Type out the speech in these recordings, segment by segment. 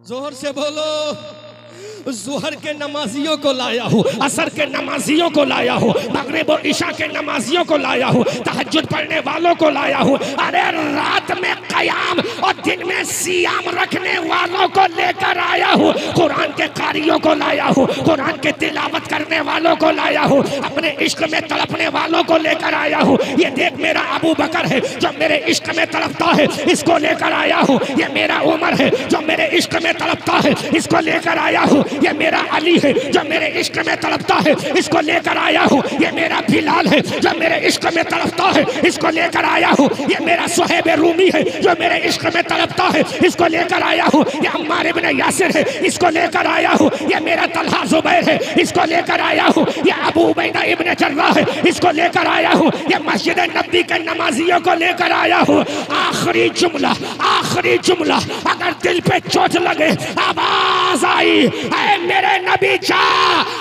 जोहर से बोलो। जोहर के नमाजियों को लाया हूँ, असर के नमाजियों को लाया हूँ, मगरिब और इशा के नमाजियों को लाया हूँ, तहज्जुद पढ़ने वालों को लाया हूँ। अरे रात में कयाम और दिन में सियाम रखने वालों को लेकर आया हूँ। कुरान के कारियों को लाया हूँ, कुरान के तिलावत करने वालों को लाया हूँ, अपने इश्क में तड़पने वालों को लेकर आया हूँ। ये देख मेरा अबू बकर है जो मेरे इश्क में तड़पता है, इसको लेकर आया हूँ। ये मेरा उमर है जो मेरे इश्क में तड़पता है, इसको लेकर आया हूँ। ये मेरा अली है जो मेरे इश्क में तड़पता है, इसको लेकर आया हूँ। ये मेरा बिलाल है जो मेरे इश्क में तड़पता है, इसको लेकर आया हूँ। ये मेरा सुहैब रूमी है जो मेरे इश्क में तड़पता है, इसको लेकर आया हूँ। ये अम्मार इब्न यासिर है, इसको लेकर आया हूँ। ये मेरा तलहा जुबैर है, इसको लेकर आया हूँ। ये अबू उबैदा इब्न जर्राह है, इसको लेकर आया हूँ। ये मस्जिद नबी के नमाजियों को लेकर आया हूँ। आखिरी जुमला, आखिरी जुमला, अगर दिल पे चोट लगे, आवाज आई, ऐ मेरे नबी जा,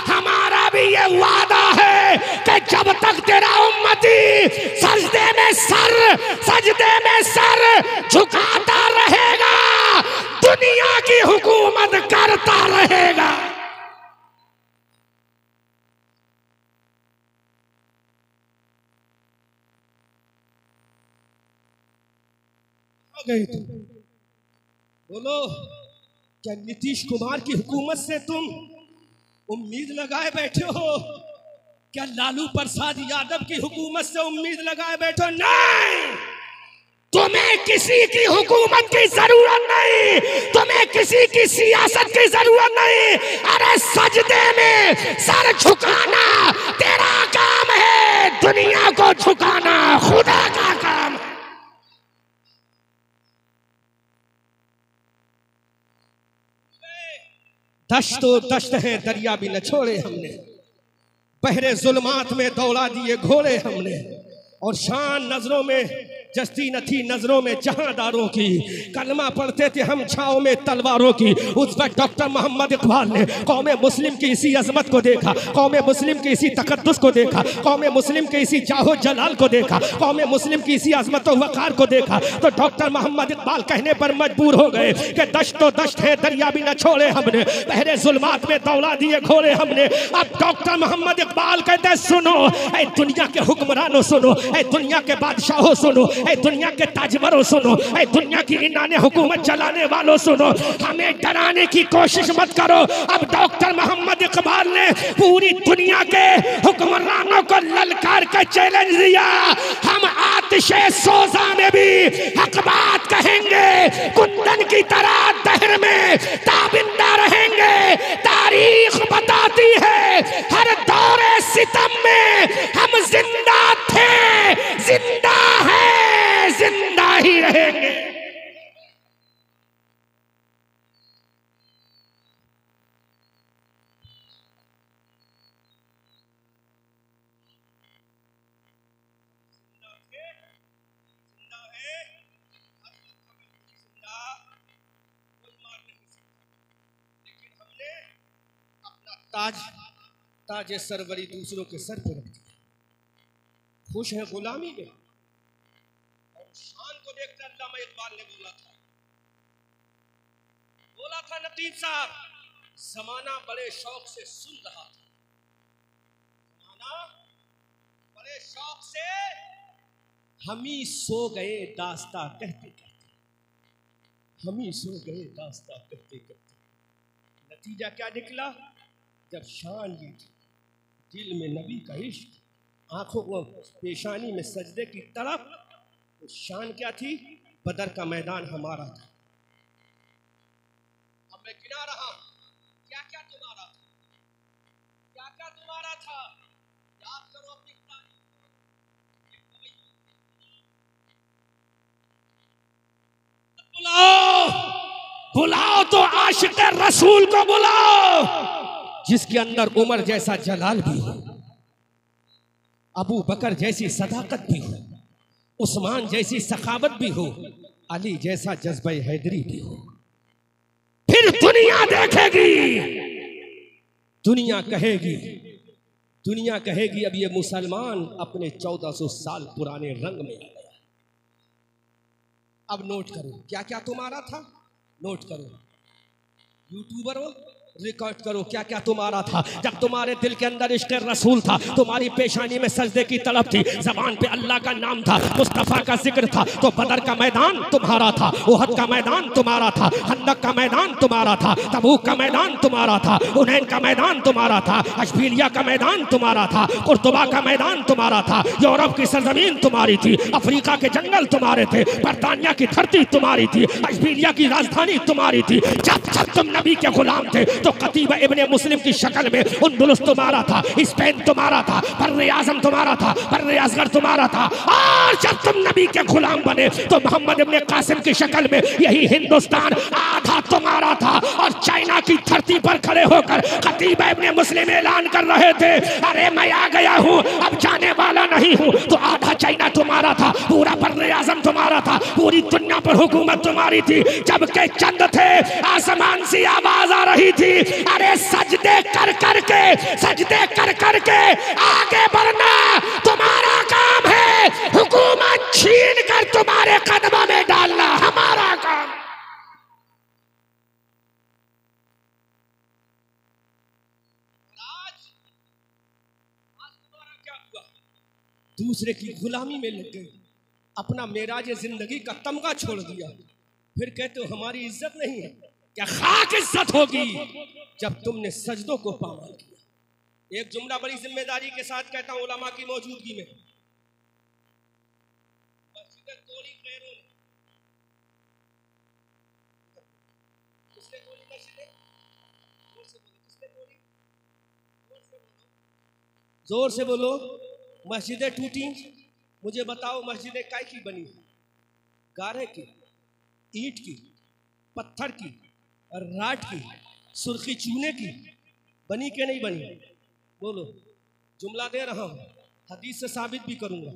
हमारा भी ये वादा है कि जब तक तेरा उम्मती सजदे में सर झुकाता रहेगा, दुनिया की हुकूमत करता रहेगा। गए तुम बोलो, क्या नीतीश कुमार की हुकूमत से तुम उम्मीद लगाए बैठे हो? क्या लालू प्रसाद यादव की हुकूमत से उम्मीद लगाए बैठे हो? नहीं, तुम्हें किसी की हुकूमत की जरूरत नहीं, तुम्हें किसी की सियासत की जरूरत नहीं। अरे सजदे में सर झुकाना तेरा काम है, दुनिया को झुकाना खुदा का काम है। दश्त तो दश्त है, दरिया भी न छोड़े हमने, बहरे जुल्मात में दौड़ा दिए घोड़े हमने, और शान नजरों में जस्ती न थी नजरों में जहांदारों की, कलमा पढ़ते थे हम छाओं में तलवारों की। उस वक्त डॉक्टर मोहम्मद इकबाल ने कौम मुस्लिम की इसी अजमत को देखा, कौम मुस्लिम की इसी तकद्दुस को देखा, कौम मुस्लिम के इसी जाहो जलाल को देखा, कौम मुस्लिम की इसी अजमत व वक़ार को देखा। तो डॉक्टर मोहम्मद इकबाल कहने पर मजबूर हो गए कि दश्त तो दश्त है, दरिया भी न छोड़े हमने, बहरे जुल्मात में दौड़ा दिए घोड़े हमने। अब डॉक्टर मोहम्मद इकबाल कहते सुनो, ऐ दुनिया के हुक्मरानों सुनो, ऐ दुनिया के बादशाहों सुनो, ऐ दुनिया के ताजवरों सुनो, ऐ दुनिया की इन्होंने हुकूमत चलाने वालों सुनो, हमें डराने की कोशिश मत करो। अब डॉक्टर मोहम्मद इकबाल ने पूरी दुनिया के हुक्मरानों को ललकार कर चैलेंज दिया, हम आतिशे सोजा में भी हक बात कहेंगे, कुंदन की तरह दहर में ताबिंदा रहेंगे। तारीख बताती है हर दौरे सितम में हम जिंदा थे, जिंदा है, जिंदा ही रहेंगे। ताज सरवरी दूसरों के सर पर रख दिया, खुश है गुलामी में। और शान को देखकर अल्लामा इकबाल ने बोला था नतीब साहब, जमाना बड़े शौक से सुन रहा था, जमाना बड़े शौक से, हम ही सो गए दास्ता कहते कहते, हम ही सो गए दास्ता कहते कहते। नतीजा क्या निकला? जब शान ये थी, दिल में नबी का इश्क, आंखों को पेशानी में सजदे की तड़प, तो शान क्या थी? बदर का मैदान हमारा था। अब मैं गिना रहा हूं, क्या क्या तुम्हारा था, क्या क्या तुम्हारा था, याद करो अपनी बुलाओ, बुलाओ तो आशिक रसूल को बुलाओ, जिसके अंदर उमर जैसा जलाल भी हो, अबू बकर जैसी सदाकत भी हो, उस्मान जैसी सखावत भी हो, अली जैसा जज्बा हैदरी भी हो। फिर दुनिया देखेगी, दुनिया कहेगी, दुनिया कहेगी अब ये मुसलमान अपने 1400 साल पुराने रंग में आ गया। अब नोट करो क्या क्या तुम्हारा था, नोट करो। यूट्यूबर हो, रिकॉर्ड करो क्या क्या तुम्हारा था। जब तुम्हारे दिल के अंदर इश्क़ रसूल था, तुम्हारी पेशानी में सजदे की तलब थी, जबान पे अल्लाह का नाम था, मुस्तफ़ा का जिक्र था, तो बदर का मैदान तुम्हारा था, उहद का मैदान तुम्हारा था, खंदक का मैदान तुम्हारा था, तबूक का मैदान तुम्हारा था, हुनैन का मैदान तुम्हारा था, अशबीलिया का मैदान तुम्हारा था, कुर्तुबा का मैदान तुम्हारा था, यूरोप की सरजमीन तुम्हारी थी, अफ्रीका के जंगल तुम्हारे थे, बरतानिया की धरती तुम्हारी थी, अशबीलिया की राजधानी तुम्हारी थी। जब जब तुम नबी के गुलाम थे तो कतीबा इब्ने मुस्लिम की शक्ल में उंदुलुस तुम्हारा था, स्पेन तुम्हारा था, बर्रे आज़म तुम्हारा था, बर्रे असगर तुम्हारा था। और जब तुम नबी के गुलाम बने तो मोहम्मद इब्ने कासिम की शक्ल में यही हिंदुस्तान आधा तुम्हारा था। और चाइना की धरती पर खड़े होकर कतीबा इब्ने मुस्लिम ऐलान कर रहे थे, अरे मैं आ गया हूँ, अब जाने वाला नहीं हूँ। तो आधा चाइना तुम्हारा था, पूरा बर्रे आज़म तुम्हारा था, पूरी दुनिया पर हुकूमत तुम्हारी थी। जबकि चंद थे, आसमान से आवाज आ रही थी, अरे सजदे कर करके, सजदे कर करके आगे बढ़ना तुम्हारा काम है, हुकूमत छीन कर तुम्हारे कदमों में डालना हमारा काम। आज तुम्हारा क्या हुआ? दूसरे की गुलामी में लग गए, अपना मेराज जिंदगी का तमगा छोड़ दिया, फिर कहते हो हमारी इज्जत नहीं है। क्या खाक इज्जत होगी जब तुमने सजदों को पामाल किया। एक जुमला बड़ी जिम्मेदारी के साथ कहता हूं उलमा की मौजूदगी में, मस्जिद तोड़ी खैरों ने, किसने तोड़ी मस्जिदें? जोर से बोलो, किसने तोड़ी? जोर से बोलो। मस्जिदें टूटी, मुझे बताओ मस्जिदें काय की बनी? गारे की, ईंट की, पत्थर की, राट की, सुर्खी चूने की बनी के नहीं बनी? बोलो। जुमला दे रहा हूं, हदीस से साबित भी करूंगा।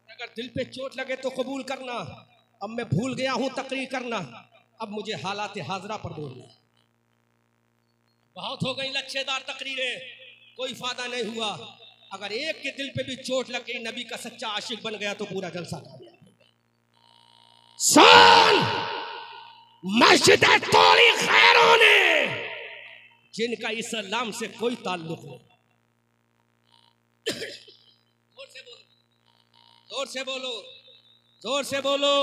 अगर दिल पे चोट लगे तो कबूल करना, अब मैं भूल गया हूं तकरीर करना, अब मुझे हालात हाजरा पर बोलना। बहुत हो गई लच्छेदार तकरीरें, कोई फायदा नहीं हुआ। अगर एक के दिल पे भी चोट लग गई, नबी का सच्चा आशिक बन गया तो पूरा जलसा था। सुन, मस्जिद तोड़ी खैरों ने, जिनका इस्लाम से कोई ताल्लुक नहीं। जोर से बोलो, जोर से बोलो, जोर से बोलो।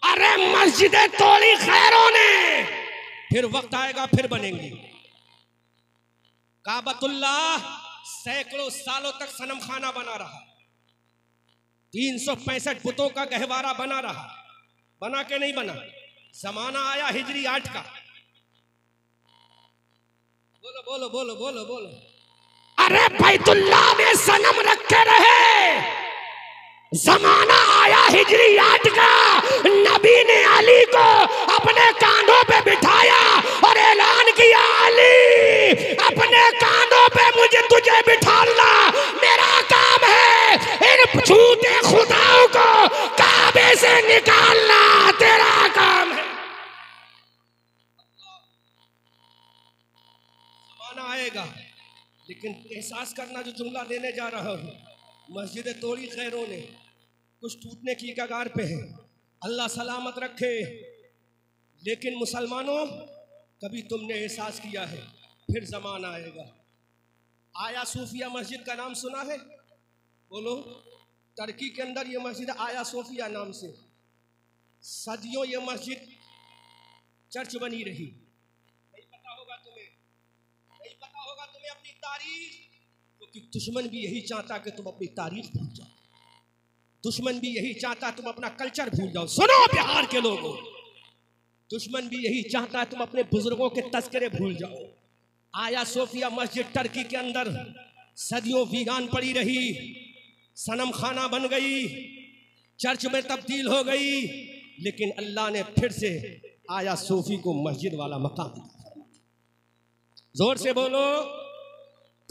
अरे मस्जिद तोड़ी खैरों ने, फिर वक्त आएगा फिर बनेंगी। काबतुल्लाह सैकड़ों सालों तक सनम खाना बना रहा, 365 बुतों का गहवारा बना रहा, बना के नहीं बना। जमाना आया हिजरी 8 का, बोलो बोलो बोलो बोलो बोलो। अरे बैतुल्लाह में सनम रखे रहे, जमाना आया हिजरी 8 का, नबी ने अली को अपने कांधों पे बिठाया और ऐलान किया, अली अपने कांधों पे मुझे तुझे बिठाना मेरा काम है, इन झूठे खुदाओं को काबे से निकालना तेरा काम है। जमाना आएगा, लेकिन एहसास करना जो जुमला देने जा रहा हूं, मस्जिद तोड़ी खैरों ने कुछ टूटने की कगार पे है, अल्लाह सलामत रखे। लेकिन मुसलमानों, कभी तुमने एहसास किया है फिर जमाना आएगा। आया सूफिया मस्जिद का नाम सुना है? बोलो। टर्की के अंदर ये मस्जिद आया सोफिया नाम से, सदियों ये मस्जिद चर्च बनी रही। नहीं पता होगा तुम्हें, नहीं पता होगा तुम्हें अपनी तारीख, क्योंकि दुश्मन भी यही चाहता कि तुम अपनी तारीख भूल जाओ, दुश्मन भी यही चाहता तुम अपना कल्चर भूल जाओ। सुनो बिहार के लोगों, दुश्मन भी यही चाहता है तुम अपने बुजुर्गों के तस्करे भूल जाओ। आया सोफिया मस्जिद टर्की के अंदर सदियों वीरान पड़ी रही, सनम खाना बन गई, चर्च में तब्दील हो गई, लेकिन अल्लाह ने फिर से आया सोफी को मस्जिद वाला मकाम दिया। जोर से बोलो।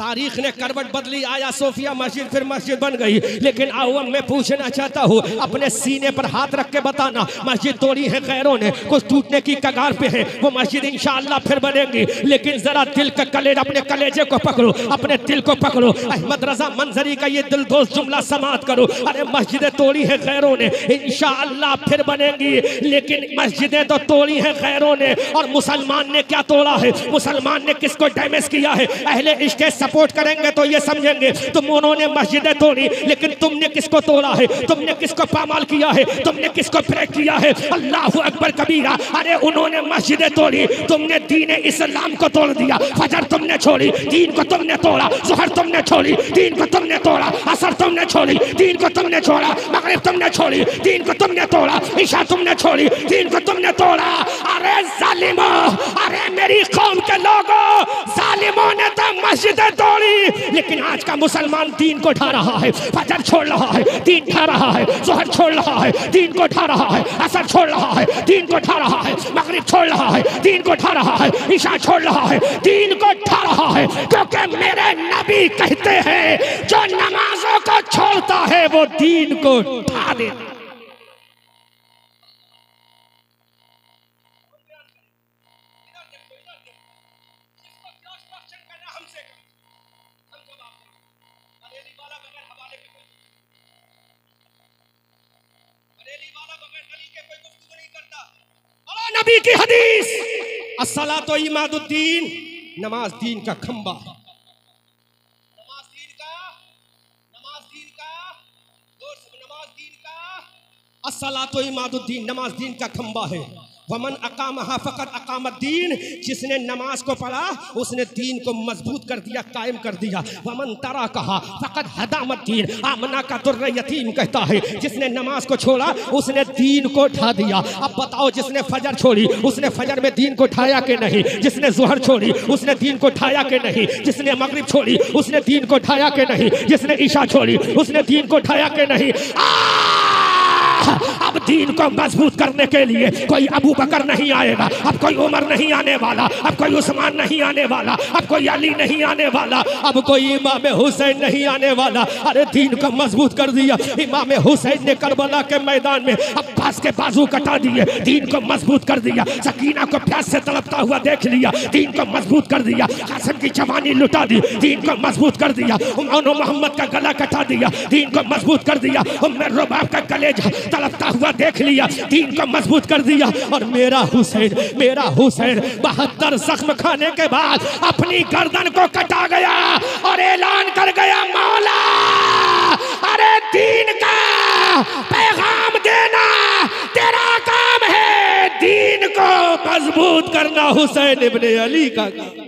तारीख ने करवट बदली, आया सोफिया मस्जिद फिर मस्जिद बन गई। लेकिन आओ मैं पूछना चाहता हूँ, अपने सीने पर हाथ रख के बताना, मस्जिद तोड़ी है गैरों ने, कुछ टूटने की कगार पे है, वो मस्जिद इंशाअल्लाह फिर बनेगी। लेकिन जरा दिल का कलेज, अपने कलेजे को पकड़ो, अपने दिल को पकड़ो। अहमद रजा मंजरी का ये दिल दोस्त जुमला समाप्त करो। अरे मस्जिदें तोड़ी है गैरों ने, इंशाअल्लाह फिर बनेगी। लेकिन मस्जिदें तो तोड़ी है गैरों ने, और मुसलमान ने क्या तोड़ा है? मुसलमान ने किसको डैमेज किया है? अहले इश्क सपोर्ट करेंगे तो ये समझेंगे तुम उन्होंने मस्जिदें तोड़ी, लेकिन तुमने किसको तोड़ा है? तुमने किसको पामाल किया है? तुमने किसको ब्रेक किया है? अल्लाहु अकबर कबीरा। अरे उन्होंने मस्जिदें तोड़ी, तुमने दीन इस्लाम को तोड़ दिया। फजर तुमने छोड़ी, दीन को तुमने तोड़ा। ज़ुहर तुमने छोड़ी, दीन को तुमने तोड़ा। असर तुमने छोड़ी, दीन को तुमने छोड़ा। मगरिब तुमने छोड़ी, दीन को तुमने तोड़ा। इशा तुमने छोड़ी, दीन को तुमने तोड़ा। अरे जालिमो, अरे मेरी कौम के लोगों, जालिमों ने तो मस्जिदें तोड़ी, लेकिन आज का मुसलमान दीन को ढा रहा है। फजर छोड़ रहा है, दीन ढा रहा है। ज़ुहर छोड़ रहा है, दीन को ढा रहा है। असर छोड़ रहा है, दीन को ढा रहा है। मगरिब छोड़ रहा है, दीन को ढा रहा है। इशा छोड़ रहा है, दीन को ढा रहा है। क्योंकि मेरे नबी कहते हैं जो नमाजों को छोड़ता है वो दीन को ढा देता है। नबी की हदीस, अस्सलातु इमादुद्दीन, नमाज दीन का खंबा है। नमाज दीन का, नमाज दीन का, नमाज दीन का, अस्सलातु इमादुद्दीन, नमाज दीन का खंबा है। वमन अकामहा फकत अकामद्दीन, जिसने नमाज को पढ़ा उसने दीन को मजबूत कर दिया, कायम कर दिया। वमन तरा कहा फकत हदामद्दीन, आमना का दुर्र यतीम कहता है जिसने नमाज को छोड़ा उसने दीन को ढा दिया। अब बताओ, जिसने फजर छोड़ी उसने फजर में दीन को ढाया के नहीं? जिसने ज़ुहर छोड़ी उसने दीन को ढाया के नहीं? जिसने मगरिब छोड़ी उसने दीन को ढाया के नहीं? जिसने ईशा छोड़ी उसने दीन को ढाया के नहीं? अब दीन को मजबूत करने के लिए कोई अबू बकर नहीं आएगा, अब कोई उमर नहीं आने वाला, अब कोई उस्मान नहीं आने वाला, अब कोई अली नहीं आने वाला, अब कोई इमाम हुसैन नहीं आने वाला। अरे दीन को मजबूत कर दिया। इमाम हुसैन ने करबला के मैदान में अब्बास के बाजू कटा दिए, दीन को मजबूत कर दिया। सकीना को प्यास से तड़पता हुआ देख लिया, दीन को मजबूत कर दिया। कासिम की जवानी लुटा दी, दीन को मजबूत कर दिया। उमर मोहम्मद का गला कटा दिया, दीन को मजबूत कर दिया। उमर रुबाब का कलेजा तड़पता हुआ देख लिया, दीन को मजबूत कर दिया। और मेरा हुसैन 72 जख्म खाने के बाद अपनी गर्दन को कटा गया और ऐलान कर गया, मौला अरे दीन का पैगाम देना तेरा काम है, दीन को मजबूत करना हुसैन इब्ने अली का काम।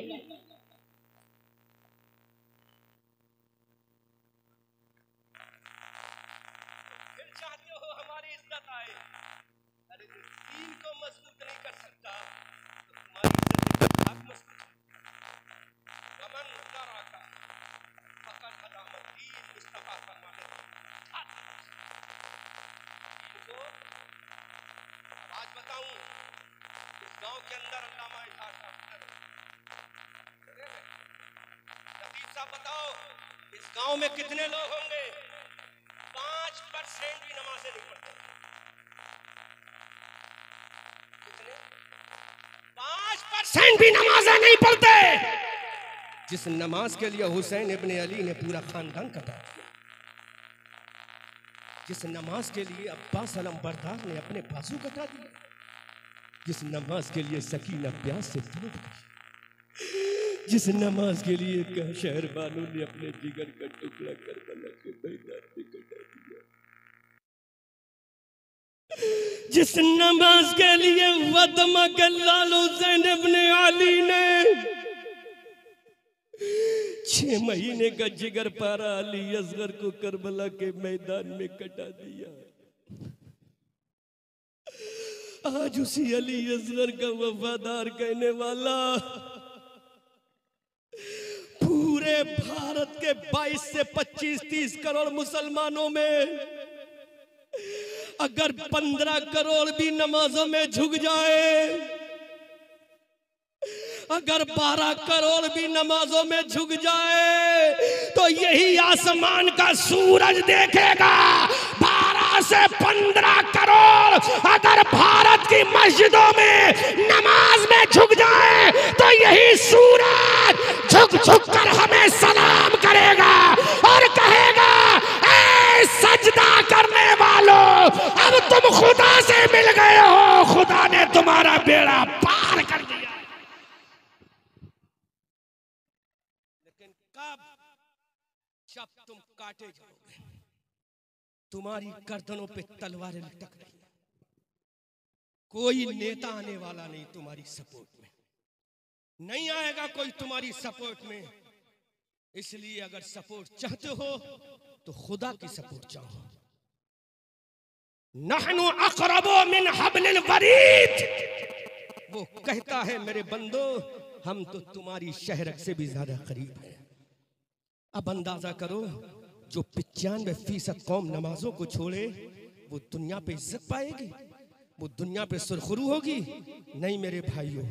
बताओ इस गांव में कितने लोग होंगे 5% भी नमाज़ें नहीं पढ़ते? कितने? 5% भी नमाज़ें नहीं पढ़ते। जिस नमाज के लिए हुसैन इब्ने अली ने पूरा खानदान कटा दिया, जिस नमाज के लिए अब्बास अलमबरदार ने अपने बाजू कटा दिया, जिस नमाज के लिए सकीना प्यास से तड़प गई, जिस नमाज के लिए शहर वालों ने अपने जिगर का टुकड़ा करबला के मैदान में कटा दिया, जिस नमाज के लिए वदमा के लाल हुसैन इब्ने अली ने 6 महीने का जिगर पारा अली असगर को करबला के मैदान में कटा दिया। आज उसी अली असगर का वफादार कहने वाला पूरे भारत के 22 से 25-30 करोड़ मुसलमानों में अगर 15 करोड़ भी नमाजों में झुक जाए, अगर 12 करोड़ भी नमाजों में झुक जाए तो यही आसमान का सूरज देखेगा। 12 से 15 करोड़ अगर भारत की मस्जिदों में नमाज में झुक जाए तो यही सूरज झुक झुक कर हमें सलाम करेगा और कहेगा, ऐ सजदा करने वालों, अब तुम खुदा से मिल गए हो, खुदा ने तुम्हारा बेड़ा पार कर दिया। लेकिन कब? जब तुम काटे जाओगे, तुम्हारी गर्दनों पे तलवारें लटक रही हैं, कोई नेता आने वाला नहीं तुम्हारी सपोर्ट में, नहीं आएगा कोई तुम्हारी सपोर्ट में। इसलिए अगर सपोर्ट चाहते हो तो खुदा की सपोर्ट चाहो। नहनु अक़रबु मिन हब्लिल वरीद, वो कहता है मेरे बंदो हम तो तुम्हारी शहरक से भी ज्यादा करीब हैं। अब अंदाजा करो, जो 95% कौम नमाजों को छोड़े वो दुनिया पे इज्जत पाएगी, वो दुनिया पे सुरखरू होगी? नहीं मेरे भाइयों,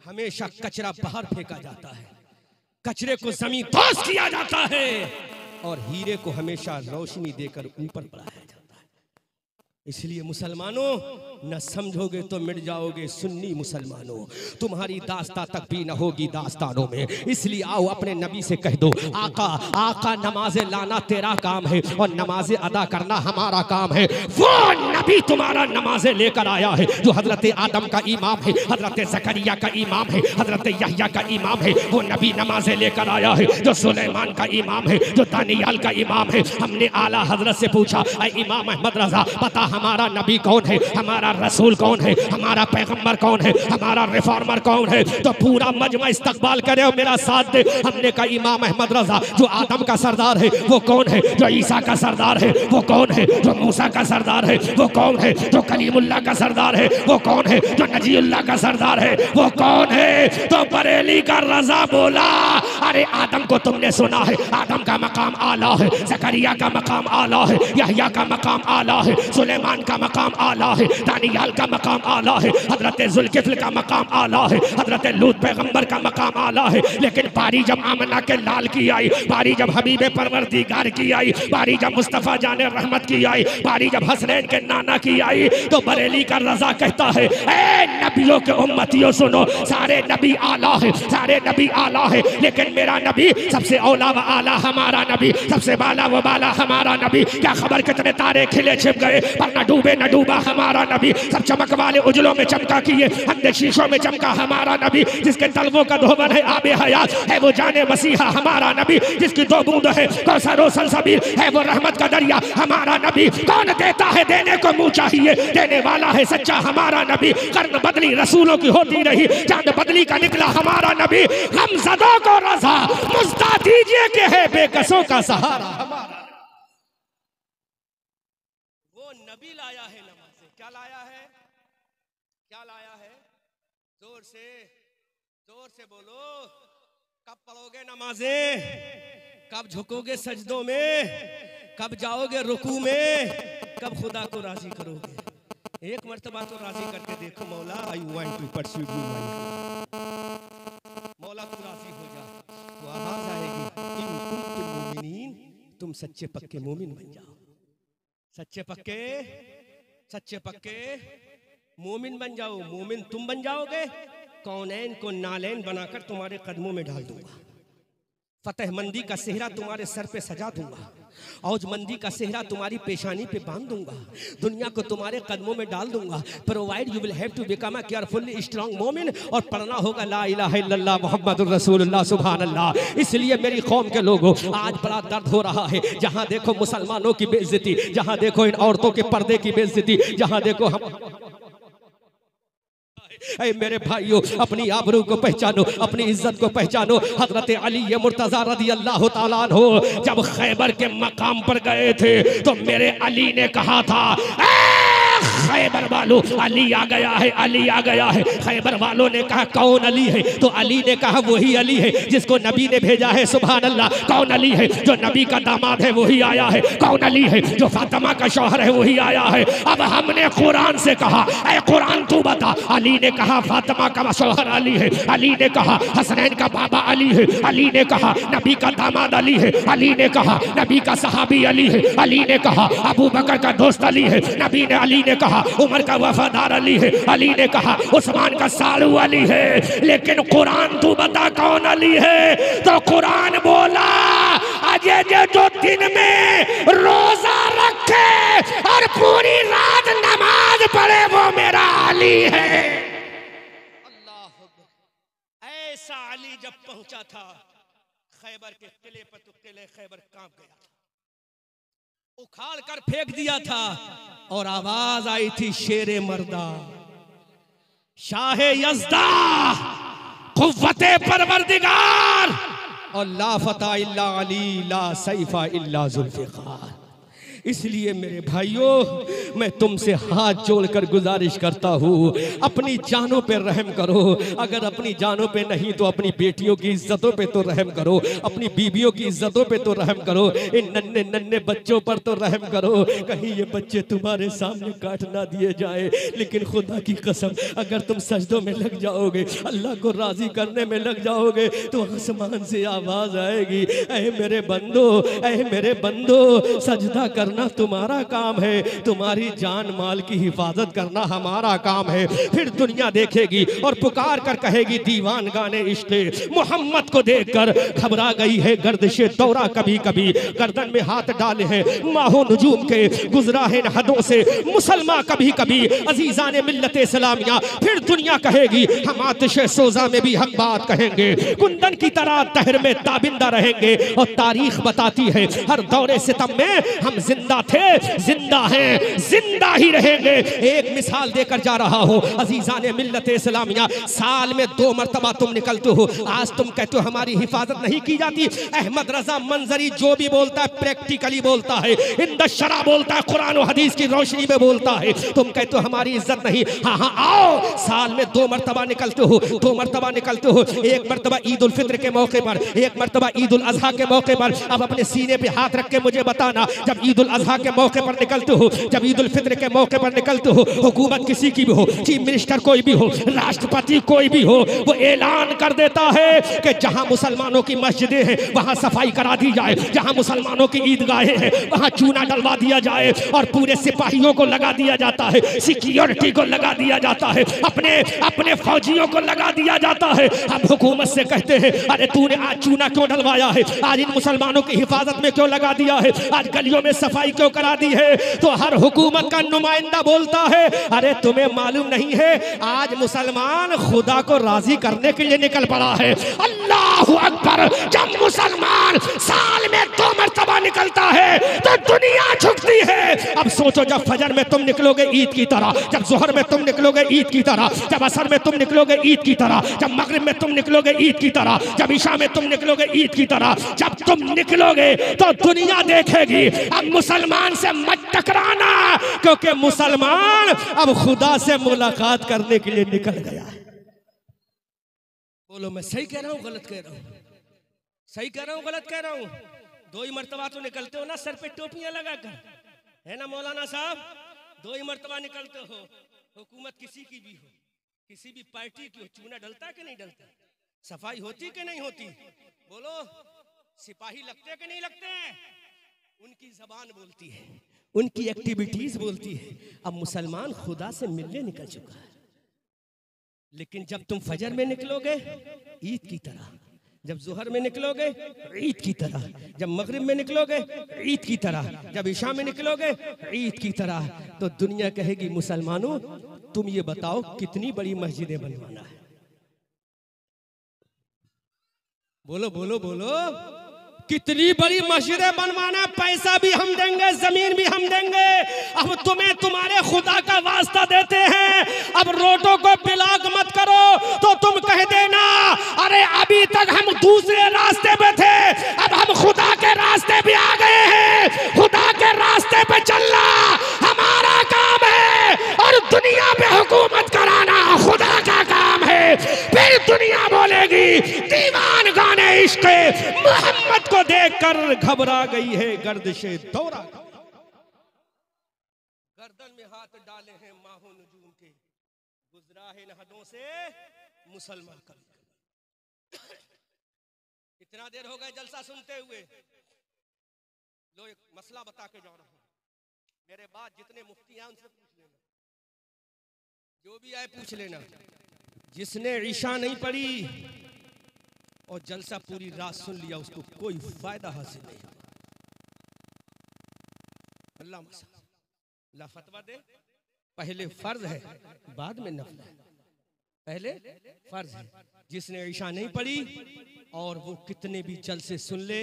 हमेशा कचरा बाहर फेंका जाता है, कचरे को जमीन दोष किया जाता है और हीरे को हमेशा रोशनी देकर ऊपर बढ़ाया जाता है। इसलिए मुसलमानों, न समझोगे तो मिट जाओगे। सुन्नी मुसलमानों, तुम्हारी दास्ता तक भी न होगी दास्तानों में। इसलिए आओ अपने नबी से कह दो, आका आका नमाज़े लाना तेरा काम है और नमाज़े अदा करना हमारा काम है। वो नबी तुम्हारा नमाज़े लेकर आया है जो हजरत आदम का इमाम है, हजरत ज़करिया का इमाम है, हजरत यहया का इमाम है। वो नबी नमाज़े लेकर आया है जो सुलेमान का इमाम है, जो दानियाल का इमाम है। हमने आला हजरत से पूछा, ऐ इमाम अहमद रजा, बता हमारा नबी कौन है, हमारा रसूल कौन है, हमारा पैगंबर कौन है, हमारा रिफॉर्मर कौन है? तो पूरा मजमा इस्तकबाल करे और मेरा साथ दे। हमने कहा इमाम अहमद रजा, जो आदम का सरदार है वो कौन है? जो ईसा का सरदार है वो कौन है? जो मूसा का सरदार है वो कौन है? जो कलीमुल्लाह का सरदार है वो कौन है? जो नजीउल्लाह का सरदार है वो कौन है? तो बरेली का रजा बोला, अरे आदम को तुमने सुना है, आदम का मकाम आला है, ज़करिया का मकाम आला है, यहया का मकाम आला है, सुलेमान का मकाम आला है, दानियाल का मकाम आला है, हजरत जुल्किफ्ल का मकाम आला है, हजरत लूत पैगंबर का मकाम आला है। लेकिन बारी जब आमना के लाल की आई, बारी जब हबीब परवरदिगार की आई, बारी जब मुस्तफ़ा जाने रहमत की आई, बारी जब हसनैन के नाना की आई, तो बरेली का रजा कहता है, ए नबियों के उम्मतियों सुनो, सारे नबी आला है, सारे नबी आला है, लेकिन मेरा नबी सबसे औला व आला, हमारा नबी सबसे बाला व बाला, हमारा नबी। क्या खबर कितने तारे खिले छिप गए पर न डूबे न डूबा हमारा नबी। सब चमक वाले उजलों में चमका किए, अंधे शीशों में चमका हमारा नबी। जिसके तलवों का धोबन है आबे हयात है वो जाने मसीहा हमारा नबी। जिसकी 2 बूंद है कौसर और सलसबील है वो रहमत का दरिया हमारा नबी। कौन देता है देने को मुंह चाहिए, देने वाला है सच्चा हमारा नबी। कर्न बदली रसूलों की होती रही, चांद बदली का निकला हमारा नबी। हम ज़दों को रज़ा मुस्ता दीजिए कि है बेकसों का सहारा हमारा। वो नबी लाया है नमाज़ें। क्या लाया है? क्या लाया है? जोर से बोलो। कब पढ़ोगे नमाज़ें? कब झुकोगे सजदों में? कब जाओगे रुकू में? कब खुदा को राजी करोगे? एक मर्तबा तो राजी करके देखो, मौला I want to pursue you, मौला तू राजी हो जा। तो आवाज आएगी, इन कुंतुम मोमिनीन, तुम सच्चे पक्के मोमिन बन जाओ। सच्चे पक्के मोमिन बन जाओ। मोमिन तुम बन जाओगे, कौनैन को नालैन बनाकर तुम्हारे कदमों में डाल दूंगा। फतेहमंदी का सेहरा तुम्हारे सर पे सजा दूंगा, औजमंदी का सेहरा तुम्हारी पेशानी पे बांध दूंगा, दुनिया को तुम्हारे कदमों में डाल दूंगा। Provide you will have to become a carefully strong मोमिन, और पढ़ना होगा ला इलाहा इल्लल्लाह मुहम्मदुर रसूलुल्लाह सुभान अल्लाह। इसलिए मेरी कौम के लोगों, आज बड़ा दर्द हो रहा है। जहां देखो मुसलमानों की बेइज्जती, जहां देखो इन औरतों के पर्दे की बेइज्जती, जहां देखो हम। ऐ मेरे भाइयों, अपनी आबरू को पहचानो, अपनी इज्जत को पहचानो। हजरत अली मुर्तजा रज़ी अल्लाह तआला अन्हु जब खैबर के मकाम पर गए थे तो मेरे अली ने कहा था, खैबर वालों, अली आ गया है, अली आ गया है। खैबर वालों ने कहा कौन अली है? तो अली ने कहा वही अली है जिसको नबी ने भेजा है। सुभान अल्लाह। कौन अली है? जो नबी का दामाद है वही आया है। कौन अली है? जो फातिमा का शौहर है वही आया है। अब हमने कुरान से कहा ऐ कुरान तू बता। अली ने कहा फातिमा का शौहर अली है। अली ने कहा हसनैन का बाबा अली है। अली ने कहा नबी का दामाद अली है। अली ने कहा नबी का सहाबी अली है। अली ने कहा अबू बकर का दोस्त अली है। नबी ने अली ने कहा उमर का वफादार अली है। अली ने कहा उस्मान का सालू अली है। लेकिन कुरान तू बता कौन अली है? तो कुरान बोला अजय जो दिन में रोजा रखे और पूरी रात नमाज पढ़े वो मेरा अली है। अल्लाह। ऐसा अली जब पहुंचा था खैबर के किले पर तो किले खैबर कांप गया था, उखाड़ कर फेंक दिया था और आवाज आई थी शेरे मर्दा, शाहे यज़दा, कुव्वते परवरदिगार और ला फता इल्ला अली ला सैफा इल्ला जुल्फ़िकार। इसलिए मेरे भाइयों मैं तुमसे हाथ जोड़कर गुजारिश करता हूँ अपनी जानों पे रहम करो। अगर अपनी जानों पे नहीं तो अपनी बेटियों की इज्जतों पे तो रहम करो, अपनी बीवियों की इज्जतों पे तो रहम करो, इन नन्हे नन्हे बच्चों पर तो रहम करो। कहीं ये बच्चे तुम्हारे सामने काट ना दिए जाए। लेकिन खुदा की कसम अगर तुम सजदों में लग जाओगे, अल्लाह को राजी करने में लग जाओगे तो आसमान से आवाज आएगी ऐ मेरे बंदो, ऐ मेरे बंदो, सजदा करना तुम्हारा काम है, तुम्हारी जान माल की हिफाजत करना हमारा काम है। फिर दुनिया देखेगी और पुकार कर कहेगी दीवान गाने इश्क़े मोहम्मद को देखकर घबरा गई है गर्दिशे दौरा, कभी कभी गर्दन में हाथ डाले हैं माहो नजूम के, गुजरा है हदों से मुसलमान कभी कभी अजीजान मिल्लत इस्लामिया। फिर दुनिया कहेगी हम आतिशे सोजा में भी हक बात कहेंगे, कुंदन की तरह तहर में ताबिंदा रहेंगे। और तारीख बताती है हर दौरे सितम में हम जिंदा थे, जिंदा हैं, जिंदा ही रहेंगे। एक मिसाल देकर जा रहा हूं अजीजान मिल्लत इस्लामिया, साल में 2 मरतबा तुम निकलते हो। आज तुम कहते हो हमारी हिफाजत नहीं की जाती। अहमद रजा मंजरी जो भी बोलता है प्रैक्टिकली बोलता है, इंद शरा बोलता है, कुरान और हदीस की रोशनी में बोलता है। तुम कहते हो हमारी इज्जत नहीं। हाँ हाँ आओ, साल में 2 मरतबा निकलते हो, 2 मरतबा निकलते हो। एक मरतबा ईद उल फित्र के मौके पर, एक मरतबा ईद उल अजहा के मौके पर। अब अपने सीने पे हाथ रख के मुझे बताना जब ईद उल अजहा के मौके पर निकलते हो, जब ईद उल फित्र के मौके पर निकलते हो, हुकूमत किसी की भी हो, चीफ मिनिस्टर कोई भी हो, राष्ट्रपति कोई भी हो, वो ऐलान कर देता है कि जहां मुसलमानों की मस्जिदें हैं वहां सफाई करा दी जाए, जहां मुसलमानों की ईदगाहें हैं वहां चूना डलवा दिया जाए और पूरे सिपाहियों को लगा दिया जाता है, सिक्योरिटी को लगा दिया जाता है, अपने अपने फौजियों को लगा दिया जाता है। अब हुकूमत से कहते हैं अरे तूने आज चूना क्यों डलवाया है, आज इन मुसलमानों की हिफाजत में क्यों लगा दिया है, आज गलियों में सफाई क्यों करा दी है? तो हर हुकूमत का नुमाइंदा बोलता है अरे तुम्हें मालूम नहीं है आज मुसलमान खुदा को राजी करने के लिए निकल पड़ा है। अल्लाहु अकबर। जब मुसलमान साल में 2 मरतबा निकलता है तो दुनिया झुकती है। अब सोचो जब फजर में तुम निकलोगे ईद की तरह, जब जोहर में तुम निकलोगे ईद की तरह, जब असर में तुम निकलोगे ईद की तरह, जब मगरिब में तुम निकलोगे ईद की तरह, जब इशा में तुम निकलोगे ईद की तरह, जब तुम निकलोगे तो दुनिया देखेगी। अब मुसलमान से मत टकराना क्योंकि मुसलमान अब खुदा से मुलाकात करने के लिए निकल गया है। बोलो मैं सही कह रहा हूं गलत कह रहा हूं? सही कह रहा हूं गलत कह रहा हूं? 2 ही मरतबा तो निकलते हो ना सर पे टोपियां लगाकर, है ना मौलाना साहब? 2 ही मरतबा निकलते हो। हुकूमत किसी की भी हो, किसी भी पार्टी की हो, चूना डलता कि नहीं डलता? सफाई होती कि नहीं होती? बोलो सिपाही लगते कि नहीं लगते हैं? उनकी जबान बोलती है, उनकी एक्टिविटीज बोलती है। अब मुसलमान खुदा से मिलने निकल चुका है। लेकिन जब तुम फजर में निकलोगे ईद की तरह, जब जोहर में निकलोगे ईद की तरह, जब मगरिब में निकलोगे ईद की तरह, जब इशा में निकलोगे ईद की तरह, तो दुनिया कहेगी मुसलमानों तुम ये बताओ कितनी बड़ी मस्जिदें बनवाना है? बोलो बोलो बोलो, कितनी बड़ी मस्जिदें बनवाना? पैसा भी हम देंगे, जमीन भी हम देंगे। अब तुम्हें तुम्हारे खुदा का वास्ता देते हैं, अब रोडों को ब्लॉक मत करो। तो तुम कह देना अरे अभी तक हम दूसरे रास्ते पे थे, अब हम खुदा के रास्ते पे आ गए हैं। खुदा के रास्ते पे चलना हमारा काम है खुदा का काम है। फिर दुनिया बोलेगी दीवान गाने इश्क मोहम्मद को देखकर घबरा गई है, गर्दिशे दौरा। गर्दन में हाथ डाले हैं माहो नजूम के, गुजरा है हदों से मुसलमान कभी। इतना देर हो गए जलसा सुनते हुए, लो एक मसला बता के जा रहा हूं। मेरे बाद जितने मुफ्ती हैं उनसे पूछ लेना, जो भी आए पूछ लेना। जिसने ईशा नहीं पढ़ी और जलसा पूरी रात सुन लिया उसको कोई फायदा हासिल नहीं। अल्लाह फतवा दे, पहले फर्ज है बाद में नफल है। पहले फर्ज है। जिसने ईशा नहीं पढ़ी और वो कितने भी जलसे सुन ले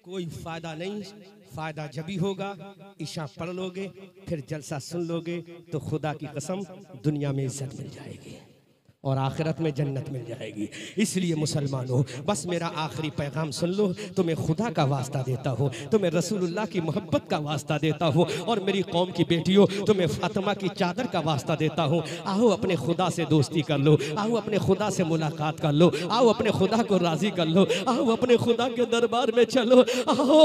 कोई फायदा नहीं। फायदा जभी होगा ईशा पढ़ लोगे, फिर जलसा सुन लोगे तो खुदा की कसम दुनिया में इज्जत मिल जाएगी और आखिरत में जन्नत मिल जाएगी। इसलिए मुसलमानों, बस मेरा आखिरी पैगाम सुन लो। तुम्हें खुदा का वास्ता देता हूँ, तुम्हें रसूलुल्लाह की मोहब्बत का वास्ता देता हूँ, और मेरी कौम की बेटियों तुम्हें फातिमा की चादर का वास्ता देता हूँ। आओ अपने खुदा से दोस्ती कर लो, आओ अपने खुदा से मुलाकात कर लो, आओ अपने खुदा को राजी कर लो, आओ अपने खुदा के दरबार में चलो, आओ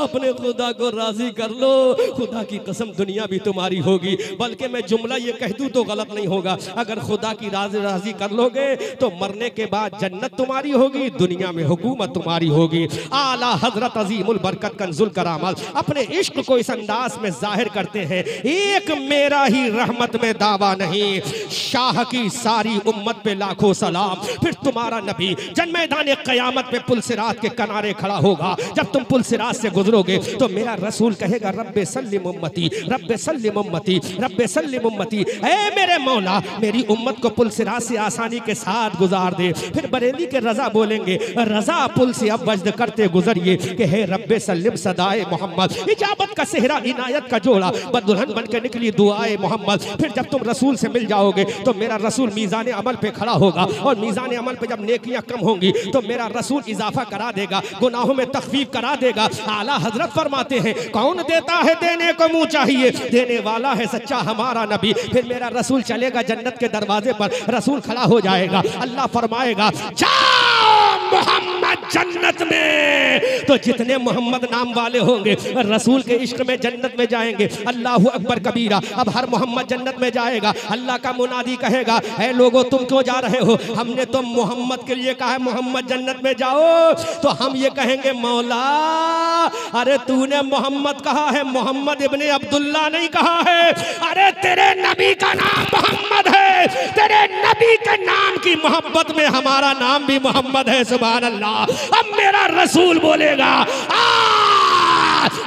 अपने खुदा को राजी कर लो। खुदा की कसम दुनिया भी तुम्हारी होगी। बल्कि मैं जुमला ये कह दूं तो गलत नहीं होगा, अगर खुदा की राजी कर लोगे तो मरने के बाद जन्नत तुम्हारी होगी, दुनिया में हुकूमत तुम्हारी होगी। आला हजरत अजीमुल बरकत कंजुल करामत अपने इश्क को इस अंदाज में जाहिर करते हैं, एक मेरा ही रहमत में दावा नहीं, शाह की सारी उम्मत पे लाखों सलाम। फिर तुम्हारा नबी जन मैदान क़यामत पे पुल सिरात के किनारे खड़ा होगा। जब तुम पुल सिरात से गुजरोगे तो मेरा रसूल कहेगा रब्बे सल्लिम उम्मती, रब्बे सल्लिम उम्मती, रब्बे सल्लिम उम्मती। ऐ मेरे मौला मेरी उम्मत को पुल सिरात से आसानी के साथ गुजार दे। फिर बरेली के रजा बोलेंगे, रजा पुल से अब वज्द करते गुजरिए कि हे रब्बे सल्लिम सदाए मोहम्मद। इजाबत का सेहरा इनायत का जोड़ा बदुल्हन बन के निकली दुआए मोहम्मद। फिर जब तुम रसूल से मिल जाओगे तो मेरा रसूल मीज़ान अमल पे खड़ा होगा, और मीज़ान अमल पे जब नेकियां कम होंगी तो मेरा रसूल इजाफा करा देगा, गुनाहों में तखफीफ करा देगा। आला हजरत फरमाते हैं कौन देता है देने को मुंह चाहिए, देने वाला है सच्चा हमारा नबी। फिर मेरा रसूल चलेगा जन्नत के दरवाजे पर, रसूल खड़ा हो जाएगा, अल्लाह फरमाएगा जाओ मोहम्मद जन्नत में। तो जितने मोहम्मद नाम वाले होंगे रसूल के इश्क में जन्नत में जाएंगे। अल्लाहु अकबर कबीरा। अब हर मोहम्मद जन्नत में जाएगा। अल्लाह का मुनादी कहेगा ऐ लोगों तुम क्यों जा रहे हो, हमने तो मोहम्मद के लिए कहा है मोहम्मद जन्नत में जाओ। तो हम ये कहेंगे मौला अरे तूने मोहम्मद कहा है, मोहम्मद इब्ने अब्दुल्ला नहीं कहा है। अरे तेरे नबी का नाम मोहम्मद है, तेरे नबी के नाम की मोहब्बत में हमारा नाम भी मोहम्मद है। सुभान अल्लाह। अब मेरा रसूल बोलेगा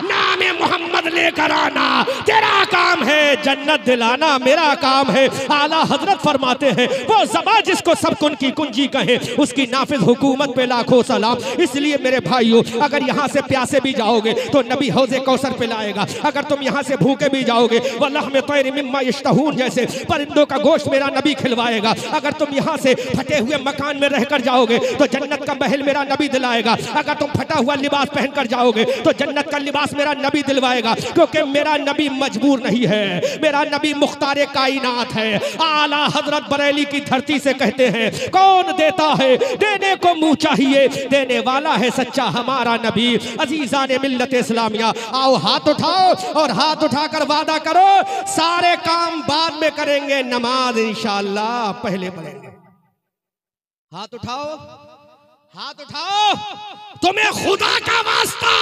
नाम मोहम्मद लेकर आना, तेरा काम है जन्नत दिलाना, मेरा काम है। आला हजरत फरमाते हैं वो ज़बान जिसको सब कुन की कुंजी कहे उसकी नाफिज हुकूमत पे लाखों सलाम। इसलिए मेरे भाइयों अगर यहाँ से प्यासे भी जाओगे तो नबी हौज़े कौसर पिलाएगा, अगर तुम यहाँ से भूखे भी जाओगे वल्लाह में तैर मिम्मा यश्तहून जैसे परिंदों का गोश्त मेरा नबी खिलवाएगा। अगर तुम यहाँ से फटे हुए मकान में रहकर जाओगे तो जन्नत का महल मेरा नबी दिलाएगा। अगर तुम फटा हुआ लिबास पहनकर जाओगे तो जन्नत का लिबास मेरा नबी दिलवाएगा, क्योंकि मेरा नबी मजबूर नहीं है, मेरा नबी मुख्तारे कायनात है। आला हजरत बरेली की धरती से कहते हैं कौन देता है देने को मुंह चाहिए, देने वाला है सच्चा हमारा नबी। अजीजान मिल्लत इस्लामिया आओ हाथ उठाओ और हाथ उठाकर वादा करो सारे काम बाद में करेंगे, नमाज इंशाअल्लाह पहले पढ़ेंगे। हाथ उठाओ, हाथ उठाओ, तुम्हें खुदा का वास्ता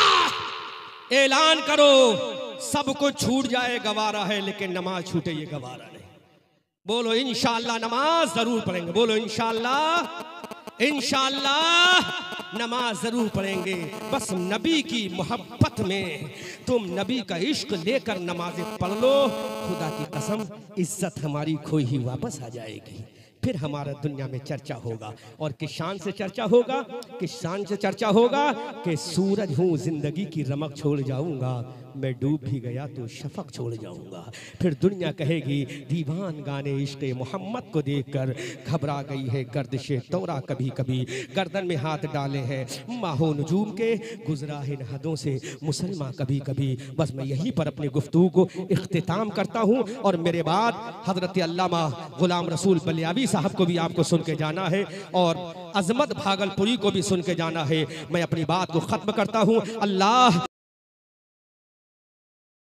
ऐलान करो सब कुछ छूट जाए गवारा है, लेकिन नमाज छूटे ये गवारा नहीं। बोलो इंशाअल्लाह नमाज जरूर पढ़ेंगे, बोलो इंशाअल्लाह, इंशाअल्लाह नमाज जरूर पढ़ेंगे। बस नबी की मोहब्बत में तुम नबी का इश्क लेकर नमाजें पढ़ लो, खुदा की कसम इज्जत हमारी खोई ही वापस आ जाएगी। फिर हमारा दुनिया में चर्चा होगा। और किस शान से चर्चा होगा? किस शान से चर्चा होगा कि सूरज हूँ, जिंदगी की रमक छोड़ जाऊंगा, मैं डूब भी गया तो शफक छोड़ जाऊंगा। फिर दुनिया कहेगी दीवान गाने इश्क़ मोहम्मद को देखकर घबरा गई है गर्दिशे तौरा, कभी कभी गर्दन में हाथ डाले हैं माहो नजूम के, गुजरा है इन हदों से मुसलमान कभी कभी। बस मैं यहीं पर अपनी गुफ्तगू को इख्तिताम करता हूँ और मेरे बाद हजरत अल्लामा गुलाम रसूल बलियावी साहब को भी आपको सुन के जाना है और अजमत भागलपुरी को भी सुन के जाना है। मैं अपनी बात को ख़त्म करता हूँ। अल्लाह